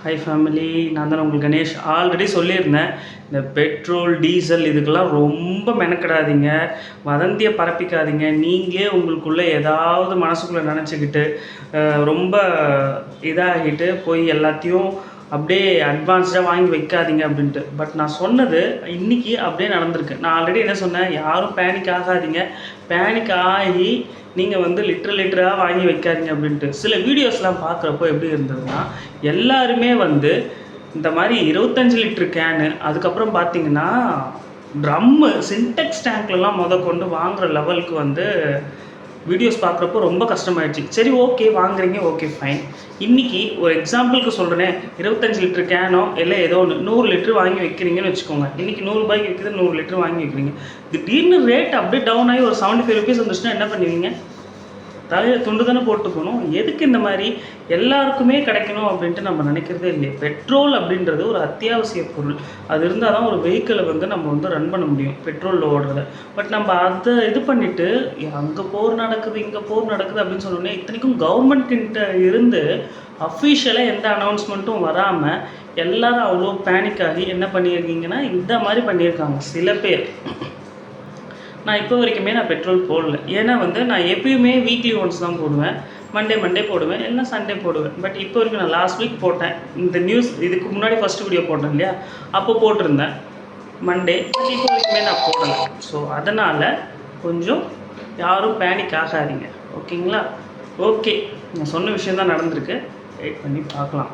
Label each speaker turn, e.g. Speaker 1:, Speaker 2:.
Speaker 1: High family, நான் தான் உங்கள் கணேஷ். ஆல்ரெடி சொல்லியிருந்தேன், இந்த பெட்ரோல் டீசல் இதுக்கெல்லாம் ரொம்ப மெனக்கிடாதீங்க, வதந்தியை பரப்பிக்காதீங்க. நீங்களே உங்களுக்குள்ளே ஏதாவது மனசுக்குள்ளே நினச்சிக்கிட்டு ரொம்ப இதாகிட்டு போய் எல்லாத்தையும் அப்படியே அட்வான்ஸ்டாக வாங்கி வைக்காதீங்க அப்படின்ட்டு. பட் நான் சொன்னது இன்றைக்கி அப்படியே நடந்திருக்கு. நான் ஆல்ரெடி என்ன சொன்னேன், யாரும் பேனிக் ஆகாதீங்க, பேனிக் ஆகி நீங்கள் வந்து லிட்டராக வாங்கி வைக்காதீங்க அப்படின்ட்டு. சில வீடியோஸ்லாம் பார்க்குறப்போ எப்படி இருந்ததுன்னா, எல்லாருமே வந்து இந்த மாதிரி 25 லிட்டர் கேனு, அதுக்கப்புறம் பார்த்தீங்கன்னா ட்ரம்மு, சின்டெக்ஸ் டேங்க்லலாம் கொண்டு வாங்குகிற லெவலுக்கு வந்து வீடியோஸ் பார்க்குறப்போ ரொம்ப கஷ்டமாயிடுச்சு. சரி, ஓகே வாங்குறீங்க, ஓகே ஃபைன். இன்றைக்கி ஒரு எக்ஸாம்பிளுக்கு சொல்கிறேன், 25 லிட்டர் கேனோ இல்லை ஏதோ ஒன்று 100 லிட்டர் வாங்கி வைக்கிறீங்கன்னு வச்சுக்கோங்க. இன்றைக்கி 100 ரூபாய்க்கு விற்கிது, 100 லிட்டர் வாங்கி வைக்கிறீங்க. திடீர்னு ரேட் அப்படியே டவுன் ஆகி ஒரு 75 ருபீஸ் வந்துச்சுன்னா என்ன பண்ணுவீங்க? தலையில் துண்டு தானே போட்டு போகணும். எதுக்கு இந்த மாதிரி எல்லாருக்குமே கிடைக்கணும் அப்படின்ட்டு நம்ம நினைக்கிறதே இல்லையே. பெட்ரோல் அப்படின்றது ஒரு அத்தியாவசிய பொருள். அது இருந்தால் தான் ஒரு வெஹிக்கிளை வந்து நம்ம வந்து ரன் பண்ண முடியும், பெட்ரோலில் ஓடுறத. பட் நம்ம அதை இது பண்ணிவிட்டு அங்கே போர் நடக்குது, இங்கே போர் நடக்குது அப்படின்னு சொன்னோடனே, இத்தனைக்கும் கவர்மெண்ட்கிட்ட இருந்து அஃபீஷியலாக எந்த அனௌன்ஸ்மெண்ட்டும் வராமல் எல்லோரும் அவ்வளோ பேனிக் ஆகி என்ன பண்ணியிருக்கீங்கன்னா இந்த மாதிரி பண்ணியிருக்காங்க சில பேர். நான் இப்போ வரைக்குமே நான் பெட்ரோல் போடல. ஏன்னா வந்து நான் எப்பயுமே வீக்லி ஒன்ஸ் தான் போடுவேன். மண்டே போடுவேன், எல்லாம் சண்டே போடுவேன். பட் இப்போ வரைக்கும் நான் லாஸ்ட் வீக் போட்டேன். இந்த நியூஸ் இதுக்கு முன்னாடி ஃபஸ்ட்டு வீடியோ போட்டேன் இல்லையா, அப்போ போட்டிருந்தேன் மண்டே. பட் இப்போ வரைக்குமே நான் போடலை. ஸோ அதனால் கொஞ்சம் யாரும் பேனிக் ஆகாதீங்க, ஓகேங்களா? ஓகே, நான் சொன்ன விஷயம் தான் நடந்திருக்கு. வெயிட் பண்ணி பார்க்கலாம்.